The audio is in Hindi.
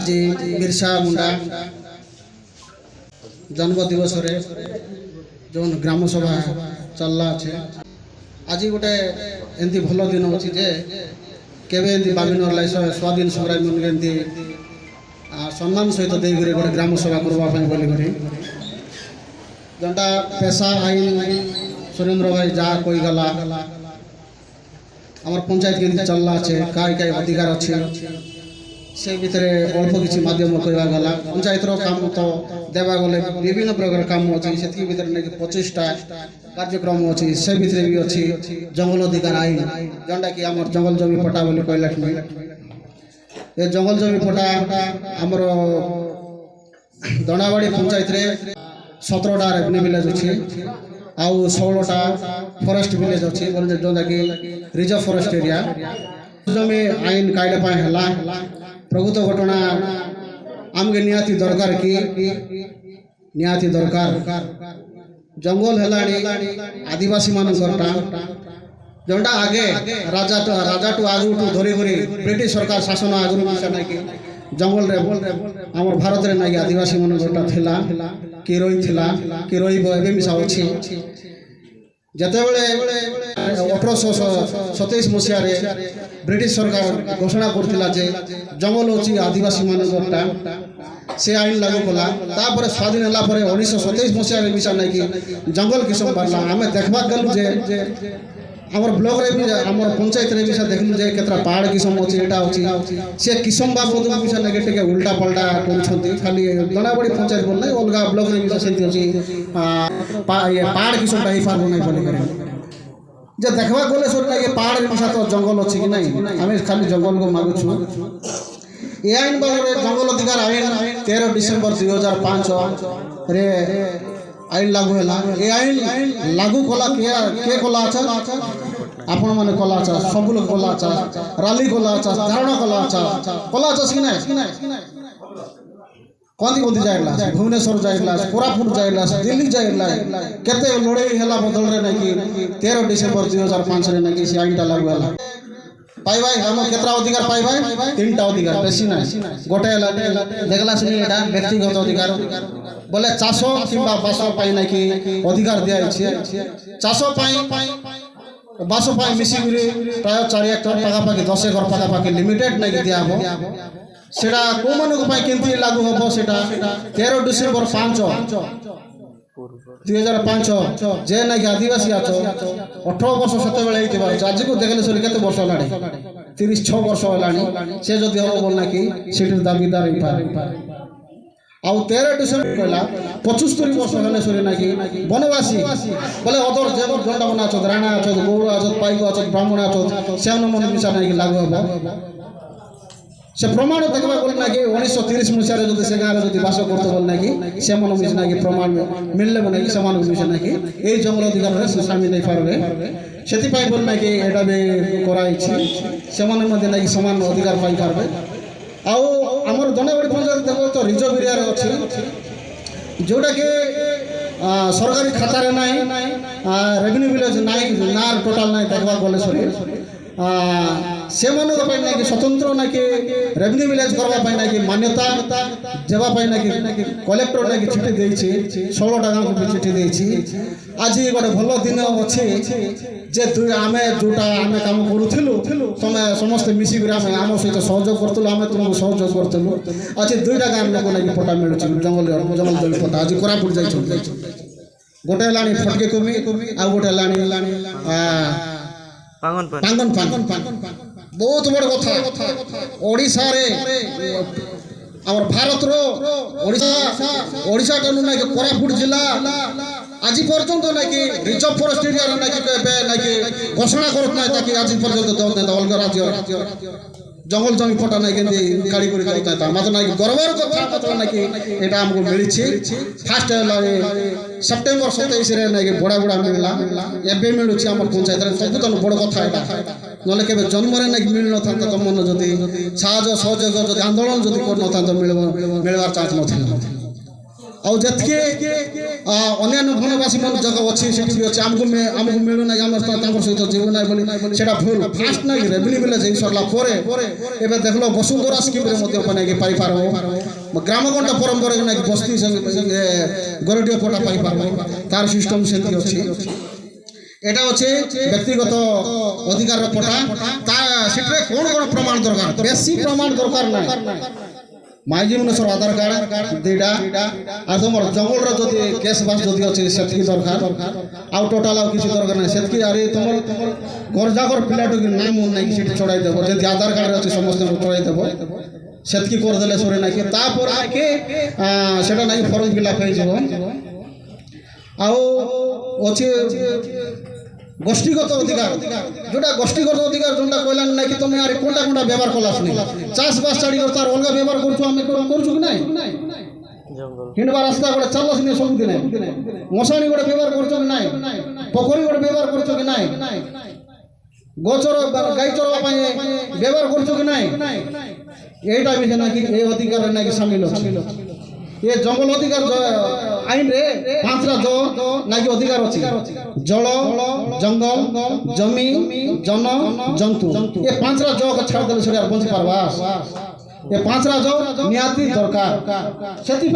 जी बिरसा मुंडा जन्म दिवस जो ग्राम सभा चलला अच्छे आज गोटे एमती भल दिन अच्छी जे केवे बाबिन स्वाधीन संग्राम एमती सम्मान सहित देकर गोटे ग्राम सभा करवाई बोली जोटा पेशा आईन सुरेंद्र भाई जहाँ कहीगला आम पंचायत के चलला अच्छे कई कई अधिकार अच्छे से भितर अल्प किसी माध्यम कहवा गला पंचायत काम तो देवा गले विभिन्न प्रकार काम अच्छी से भितर नहीं 25टा कार्यक्रम अच्छी से भितर भी अच्छी जंगल अधिकार आईन जोटा कि आम जंगल जमी पटा बोली कहला ये जंगल जमी पटा आमर दनावाड़ी पंचायत रे 17टा रेवेन्यू विलेज अच्छी आउ 16टा फॉरेस्ट विलेज अच्छी जोटा कि रिजर्व फॉरेस्ट एरिया जमी आईन कायदा प्रभुत्व घटना आमगे निहाती दरकार कि निहाती दरकार जंगल है आदिवासी मानकरटा जोटा आगे राजा टू आगु टू धरी धरी ब्रिटिश सरकार शासन आगु मिसा ना कि जंगल रे आम भारत रे ना कि आदिवासी मानकरटा थिला कि रही एबे मिसा अच्छी जितेबले 1827 मसीह ब्रिटिश सरकार घोषणा करथिला जे जंगल अच्छी आदिवासी मानकरटा से आईन लागू कला तापर स्वाधीन होला परे 1927 मसीह मिसा ना कि जंगल किसम बारला आमे देखबा गलु जे हमर ब्लॉक रे भी हमर पंचायत रे भी देखलु जे केतरा पहाड़ किसम अछि एटा अछि से किसम बाबद मिसा ना के उल्टा पलटा करछथि खाली दनाबड़ी पंचायत बोल नै अलगा ब्लॉक रे भी सेंति अछि पहाड़ किसम टाइप फार नै बोली करे जे देखबा गले सोर लागे पहाड़ मिसा तो जंगल अछि कि नै हमें खाली जंगल को मागु छु ए आईन बारे जंगल अधिकार आईन 13 डिसेंबर 2005 रे आईन लागू है ये आईन लागू कला के कला अच्छा आपण माने कला अच्छा सब लोग कला अच्छा राली कला अच्छा धारणा कला अच्छा कि कौन जाइला भुवनेश्वर जाइला कोरापुट जाइला दिल्ली जाइला केते लड़ाई हला बदल रे ना कि 13 डिसेंबर 2005 रे ना कि से आईनटा लागू हला पाई भाई हम केतरा अधिकार पाई भाई 3टा अधिकार बेसी ना गोटे हला देखला सुनी एटा व्यक्तिगत अधिकार बोले चाषो किंबा बास पाई ना कि अधिकार दिया छै चाषो पाई बास पाई मिसी गुरी प्राय 4 हेक्टर पागा पाके 10 एकर पागा पाके लिमिटेड ना कि दिया हो सेटा को मन को पाई केंती लागू होबो सेटा 13 डिसेंबर 5 2005 जे ना कि आदिवासी आछो 18 वर्ष सते बेले हितबा आज को देखले सरी केते वर्ष लाणी 36 वर्ष लाणी से जदी हो बोल ना कि सेटर दाबीदार ही पार आउ 13 डिसेंबर कहला 75 वर्ष हेले सरी ना कि वनवासी बोले अदर जेब जोंडा बना छ राणा छ गौड़ छ पाइको छ ब्राह्मण छ सेवन मन मिसा ना कि लागू हो से प्रमाण देखबा बोल ना कि 1930 मसीह रे जदी से गाँव रे जदी बास करतो बोल ना कि से मन मिसा ना कि प्रमाण मिलले बना कि समान मिसा ना कि ए जंगल अधिकार रे शामिल नहीं पारबे सेति पाई बोल ना कि एटा बे कराई छी से मन मध्ये ना कि समान अधिकार पाई पारबे आउ हमर दनाबड़ी पंचायत देखो तो रिजर्व एरिया रे अछि जोटा के सरकारी खाता रे नाही रेवेन्यू विलेज नाही नार टोटल नाही देखबा बोले सरी से मन ना कि स्वतंत्र ना कि रेवेन्यू विलेज करबा पाई ना कि मान्यता देबा पाई ना कि कलेक्टर ना कि चिठी देई छी 16टा गांव को चिठी देई छी आज गोटे भल दिन अछि जे आमे जोटा आमे काम करूथिलु तमे समस्त मिसी गुरा में आम सहित सहयोग करतलु आमे तुमको सहयोग करतलु आज 2टा गांव लोक ना कि पटा मिलु जंगल जल पटा आज कोरापुट जाई छ गोटे लाणी फटके कमी आ गोटे लाणी पांगन बहुत बड़ कथा ओडिसा रे हमर भारत रो ओडिसा टनु ना कि कोरापुट जिला आज पर्यंत ना कि रिजर्व फॉरेस्ट एरिया रे ना कि घोषणा करत ना कि आज पर्यंत अलग राज्य जंगल जमी पटा ना कि गाड़ी करी करता मत ना कि गर्वर कथा मतलब ना कि एटा हमको मिली छी फास्ट सेप्टेम्बर 27 रे ना कि बड़ा बड़ा मिलला एबे मिलु छी हमर पंचायत रे सब तो बड़ कथा एटा नले केबे जन्म रे ना कि मिल न था त मन जदी साहज सहयोग जदी आंदोलन जदी कर न था त मिलबार चांस न था ଆଉ ଯେତିକି ଅନ୍ୟାନ୍ୟ ବନବାସୀ ମାନେ ଜାଗା ଅଛି ସେଠି ବି ଅଛି ଆମକୁ ମିଳୁନାହିଁ ଆମେ ତାଙ୍କ ସହିତ ଯିବୁ ନାହିଁ ବୋଲି ସେଟା ଭୁଲ ଫାଷ୍ଟ ନାଇଁ ରେଭିନ୍ୟୁ ଭିଲେଜ ହେଇ ସରିଲା ପରେ ଏବେ ଦେଖିଲ ବସୁନ୍ଧରା ସ୍କିମ୍ରେ ମଧ୍ୟ ନାଇକି ପାଇପାରିବ ଗ୍ରାମଗଣ୍ଡ ପରମ୍ପରାରେ ନାଇକି ବସ୍ତି ଗରଡିଅ ପଟା ପାଇପାରିବ ତାର ସିଷ୍ଟମ୍ ସେମିତି ଅଛି এটা হচ্ছে ব্যক্তিগত অধিকারের পটা তা সেটা কোন কোন প্রমাণ দরকার বেশি প্রমাণ দরকার নাই মাইজি মনুষ্যর আধার কার্ড দুইটা আর তোমার জঙ্গলর যদি কেস বাস যদি আছে সেতকি দরকার আউ টোটাল আউ কিছু দরকার নাই সেতকি আরে তোমার গরজাগর পিলাটুকি নাম নাই সেটা চড়াই দেব যদি আধার কার্ড আছে সমস্ত চড়াই দেব সেতকি করে দেলে সরে নাকি তারপর আগে সেটা নাকি ফর্ম ফিল আপ হয়ে যাব আউ আছে গোষ্ঠীগত অধিকার যেটা গোষ্ঠীগত অধিকার যেটা কইলাম নাকি তুমি আর কোনটা কোনটা ব্যবহার করলাস নি চাষবাস ছাড়ি তার অলগা ব্যবহার করছো আমি করছো কি নাই কিংবা রাস্তা গোটে চালস নি ସବୁଦିନ মশাণী গোটে ব্যবহার করছো কি নাই পোখরী গোটে ব্যবহার করছো কি নাই গোচর গাই চড়া পাই ব্যবহার করছো কি নাই এইটা বিষয় নাকি এই অধিকার নাকি সামিল আছে ये जंगल अधिकार आईन रे पांचटा जो नाकि अधिकार अछि जल जंगल जमी जन जंतु ये पांचटा जो को छाड़ देले सरी बंची पारबा ये पांचटा जो निहाती दरकार सेति